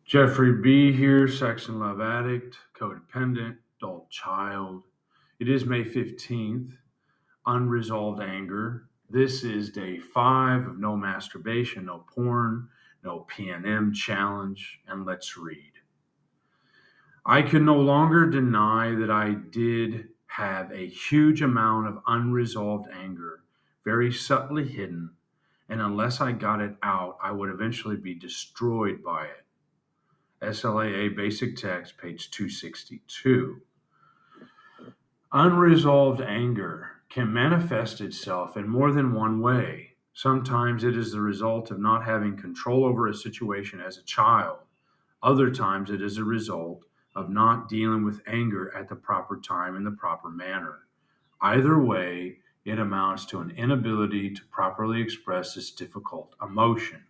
Jeffrey B. here, sex and love addict, codependent, adult child. It is May 15th, unresolved anger. This is day 5 of no masturbation, no porn, no PNM challenge, and let's read. I can no longer deny that I did have a huge amount of unresolved anger, very subtly hidden, and unless I got it out, I would eventually be destroyed by it. SLAA Basic Text, page 262. Unresolved anger can manifest itself in more than one way. Sometimes it is the result of not having control over a situation as a child. Other times it is a result of not dealing with anger at the proper time in the proper manner. Either way, it amounts to an inability to properly express this difficult emotion.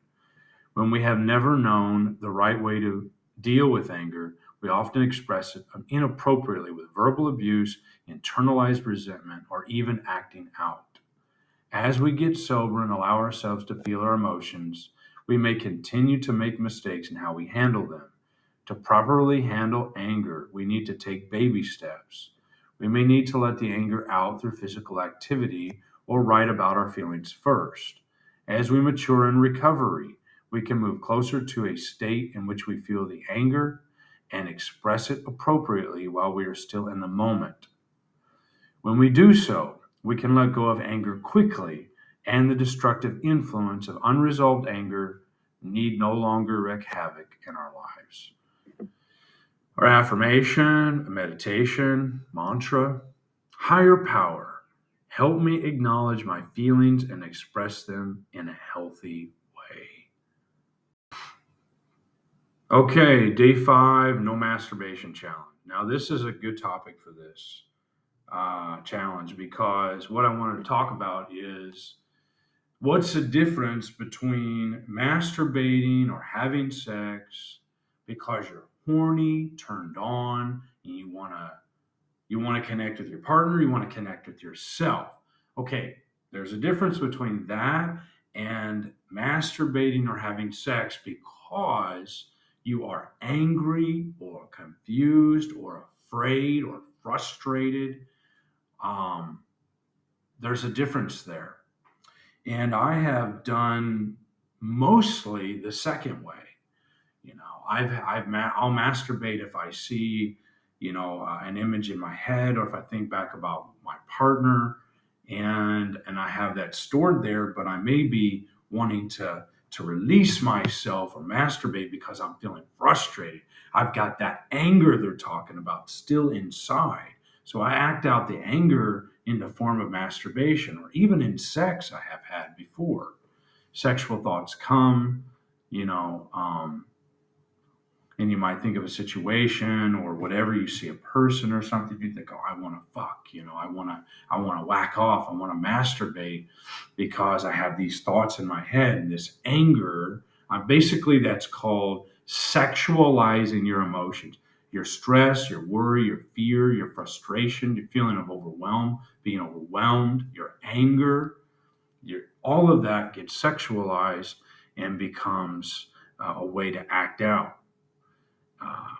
When we have never known the right way to deal with anger, we often express it inappropriately with verbal abuse, internalized resentment, or even acting out. As we get sober and allow ourselves to feel our emotions, we may continue to make mistakes in how we handle them. To properly handle anger, we need to take baby steps. We may need to let the anger out through physical activity or write about our feelings first. As we mature in recovery, we can move closer to a state in which we feel the anger and express it appropriately while we are still in the moment. When we do so, we can let go of anger quickly, and the destructive influence of unresolved anger need no longer wreak havoc in our lives. Our affirmation, meditation, mantra, higher power, help me acknowledge my feelings and express them in a healthy way. Okay, day 5, no masturbation challenge. Now, this is a good topic for this challenge because what I wanted to talk about is what's the difference between masturbating or having sex because you're horny, turned on, and you want to connect with your partner, you want to connect with yourself. Okay, there's a difference between that and masturbating or having sex because you are angry or confused or afraid or frustrated. Um, there's a difference there. And I have done mostly the second way. I'll masturbate if I see, an image in my head, or if I think back about my partner, and I have that stored there, but I may be wanting to release myself or masturbate because I'm feeling frustrated. I've got that anger they're talking about still inside. So I act out the anger in the form of masturbation, or even in sex I have had before. Sexual thoughts come, you know, um, and you might think of a situation or whatever. You see a person or something, you think, "Oh, I want to fuck," I want to whack off, I want to masturbate because I have these thoughts in my head and this anger. Basically, that's called sexualizing your emotions, your stress, your worry, your fear, your frustration, your feeling of being overwhelmed, your anger. All of that gets sexualized and becomes a way to act out uh,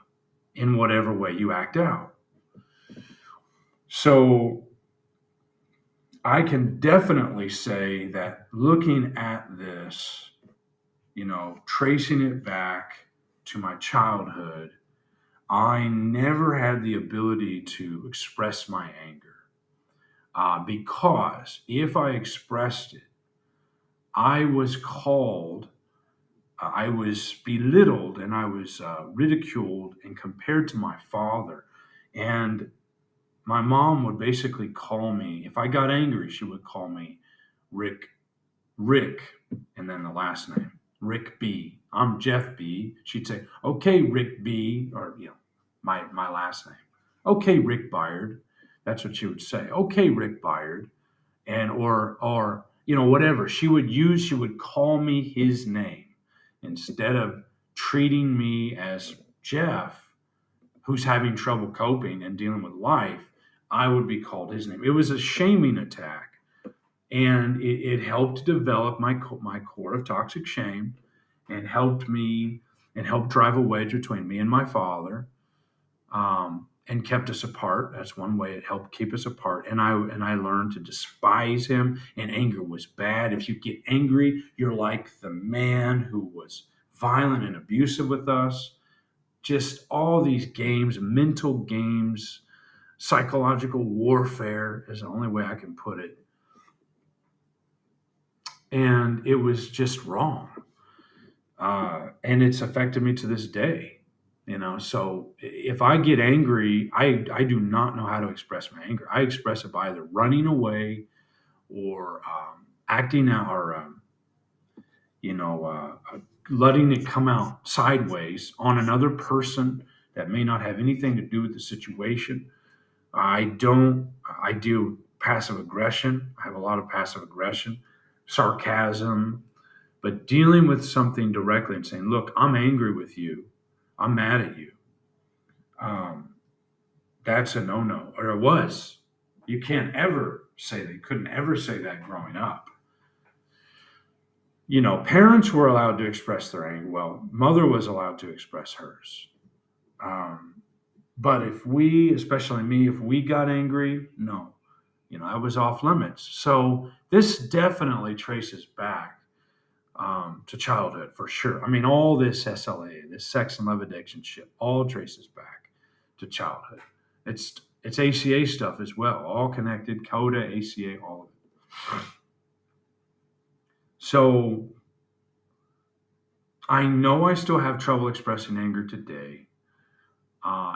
in whatever way you act out. So I can definitely say that looking at this, tracing it back to my childhood, I never had the ability to express my anger because if I expressed it, I was called, I was belittled, and I was ridiculed and compared to my father. And my mom would basically call me, if I got angry, she would call me Rick, and then the last name, Rick B. I'm Jeff B. She'd say, "Okay, Rick B," or my last name. "Okay, Rick Byard." That's what she would say. "Okay, Rick Byard," and or whatever she would call me his name instead of treating me as Jeff, who's having trouble coping and dealing with life. I would be called his name. It was a shaming attack, and it helped develop my core of toxic shame, and helped me and helped drive a wedge between me and my father, and kept us apart. That's one way it helped keep us apart. And I learned to despise him. And anger was bad. If you get angry, you're like the man who was violent and abusive with us. Just all these games, mental games, psychological warfare is the only way I can put it. And it was just wrong. And it's affected me to this day. So if I get angry, I do not know how to express my anger. I express it by either running away or acting out, or you know letting it come out sideways on another person that may not have anything to do with the situation. I do passive aggression. I have a lot of passive aggression, sarcasm, but dealing with something directly and saying, "Look, I'm angry with you. I'm mad at you." Um, that's a no-no, or it was. You can't ever say that. You couldn't ever say that growing up. Parents were allowed to express their anger. Well, mother was allowed to express hers. Um, but if we, especially me, if we got angry, no, I was off limits. So this definitely traces back to childhood for sure. I mean, all this SLA, this sex and love addiction shit, all traces back to childhood. It's ACA stuff as well, all connected, CODA, ACA, all of it. So I know I still have trouble expressing anger today.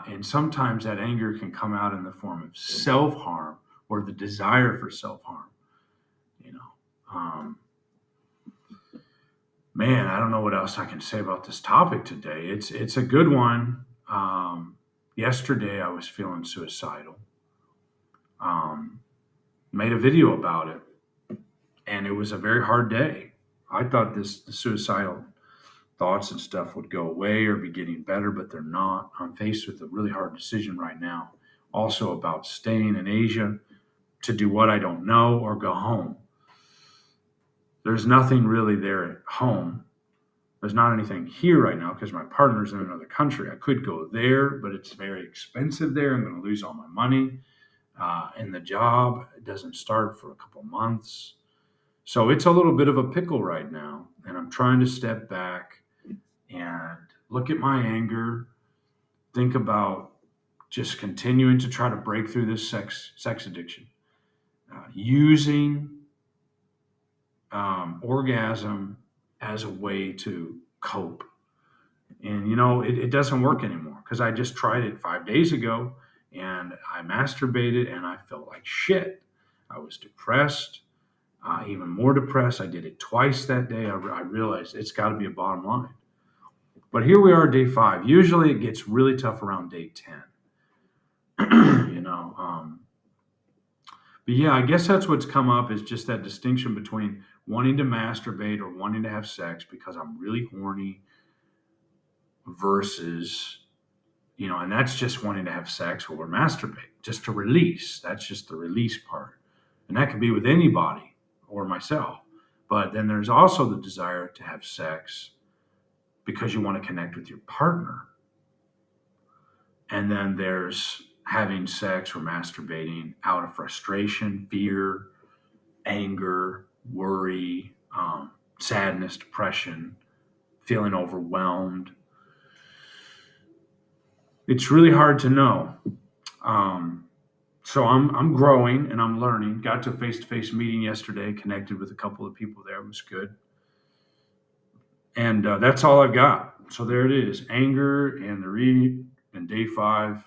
And sometimes that anger can come out in the form of self harm or the desire for self harm. You know, um, Man, I don't know what else I can say about this topic today. It's a good one. Yesterday, I was feeling suicidal. Um, Made a video about it, and it was a very hard day. I thought the suicidal thoughts and stuff would go away or be getting better, but they're not. I'm faced with a really hard decision right now, also about staying in Asia to do what I don't know or go home. There's nothing really there at home. There's not anything here right now because my partner's in another country. I could go there, but it's very expensive there. I'm going to lose all my money. And the job doesn't start for a couple months. So it's a little bit of a pickle right now. And I'm trying to step back and look at my anger, think about just continuing to try to break through this sex addiction, using orgasm as a way to cope. And it doesn't work anymore because I just tried it 5 days ago and I masturbated and I felt like shit. I was depressed, even more depressed. I did it twice that day. I realized it's got to be a bottom line. But here we are, day 5. Usually it gets really tough around day 10. But yeah, I guess that's what's come up is just that distinction between wanting to masturbate or wanting to have sex because I'm really horny versus, and that's just wanting to have sex or masturbate, just to release. That's just the release part. And that could be with anybody or myself. But then there's also the desire to have sex because you want to connect with your partner. And then there's having sex or masturbating out of frustration, fear, anger, worry, sadness, depression, feeling overwhelmed. It's really hard to know. So I'm growing and I'm learning. Got to a face-to-face meeting yesterday, connected with a couple of people there. It was good. And that's all I've got. So there it is, anger and and day 5.